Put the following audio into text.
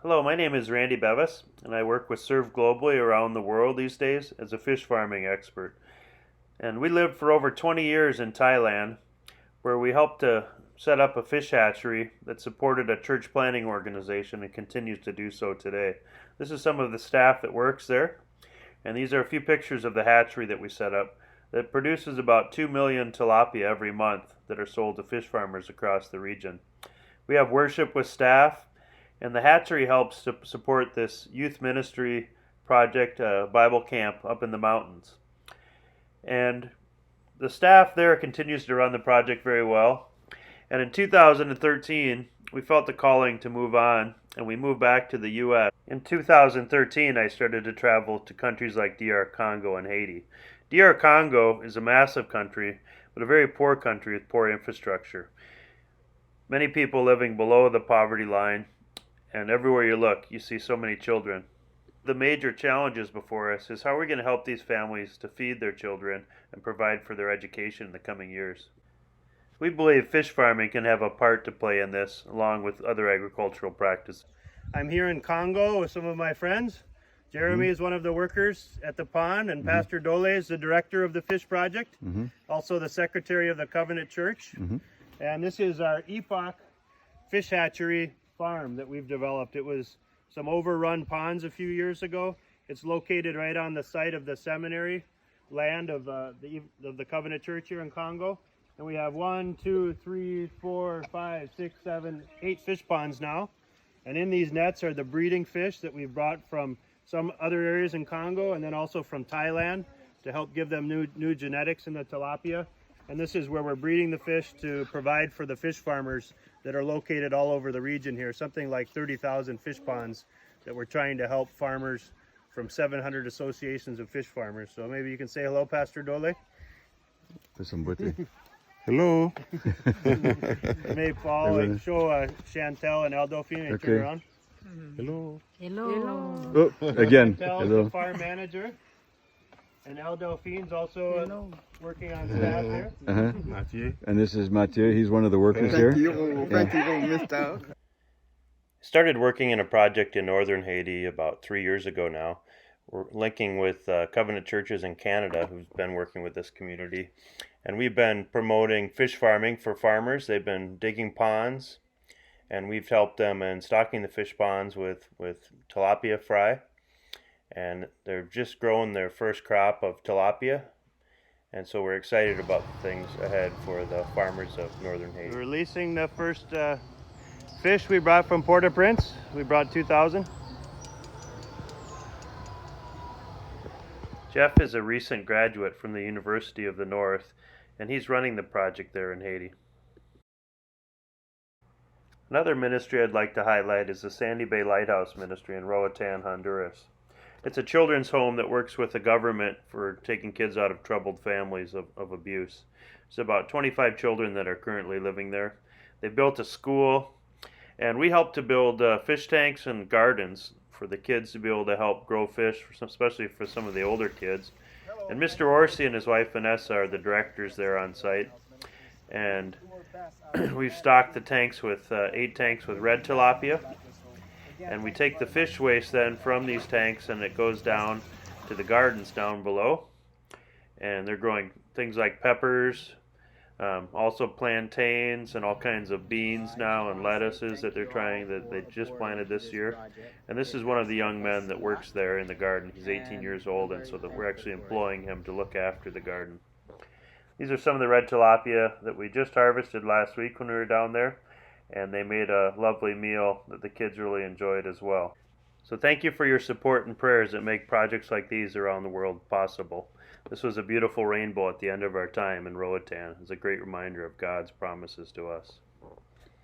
Hello, my name is Randy Bevis, and I work with Serve Globally around the world these days as a fish farming expert. And we lived for over 20 years in Thailand, where we helped to set up a fish hatchery that supported a church planting organization and continues to do so today. This is some of the staff that works there, and these are a few pictures of the hatchery that we set up that produces about 2 million tilapia every month that are sold to fish farmers across the region. We have worship with staff, and the hatchery helps to support this youth ministry project, Bible camp up in the mountains. And the staff there continues to run the project very well. And in 2013, we felt the calling to move on, and we moved back to the U.S. In 2013, I started to travel to countries like DR Congo and Haiti. DR Congo is a massive country, but a very poor country with poor infrastructure. Many people living below the poverty line, and everywhere you look, you see so many children. The major challenges before us is how are we going to help these families to feed their children and provide for their education in the coming years. We believe fish farming can have a part to play in this, along with other agricultural practices. I'm here in Congo with some of my friends. Jeremy is one of the workers at the pond, and Pastor Dole is the director of the fish project, also the secretary of the Covenant Church. And this is our Epoch fish hatchery farm that we've developed. It was some overrun ponds a few years ago. It's located right on the site of the seminary land of the Covenant Church here in Congo. And we have 1, 2, 3, 4, 5, 6, 7, 8 fish ponds now. And in these nets are the breeding fish that we've brought from some other areas in Congo and then also from Thailand to help give them new genetics in the tilapia. And this is where we're breeding the fish to provide for the fish farmers that are located all over the region here. Something like 30,000 fish ponds that we're trying to help farmers from 700 associations of fish farmers. So maybe you can say hello, Pastor Dole. Hello. Maybe Paul show Chantel and Delphine and turn around. Hello. Hello. Oh, again. Chantel's Hello. the farm manager. And Delphine's also working on staff here. Mathieu. And this is Mathieu. He's one of the workers here. Thank you, missed out. Started working in a project in northern Haiti about 3 years ago now. We're linking with Covenant Churches in Canada who's been working with this community. And we've been promoting fish farming for farmers. They've been digging ponds, and we've helped them in stocking the fish ponds with tilapia fry. And they're just growing their first crop of tilapia. And so we're excited about the things ahead for the farmers of northern Haiti. We're releasing the first fish we brought from Port-au-Prince. We brought 2,000. Jeff is a recent graduate from the University of the North, and he's running the project there in Haiti. Another ministry I'd like to highlight is the Sandy Bay Lighthouse Ministry in Roatan, Honduras. It's a children's home that works with the government for taking kids out of troubled families of abuse. There's about 25 children that are currently living there. They built a school, and we help to build fish tanks and gardens for the kids to be able to help grow fish, especially for some of the older kids. And Mr. Orsi and his wife Vanessa are the directors there on site. And we've stocked the tanks with 8 tanks with red tilapia. And we take the fish waste then from these tanks and it goes down to the gardens down below. And they're growing things like peppers, also plantains and all kinds of beans now and lettuces that they just planted this year. And this is one of the young men that works there in the garden. He's 18 years old, and so that we're actually employing him to look after the garden. These are some of the red tilapia that we just harvested last week when we were down there. And they made a lovely meal that the kids really enjoyed as well. So thank you for your support and prayers that make projects like these around the world possible. This was a beautiful rainbow at the end of our time in Roatan. It's a great reminder of God's promises to us.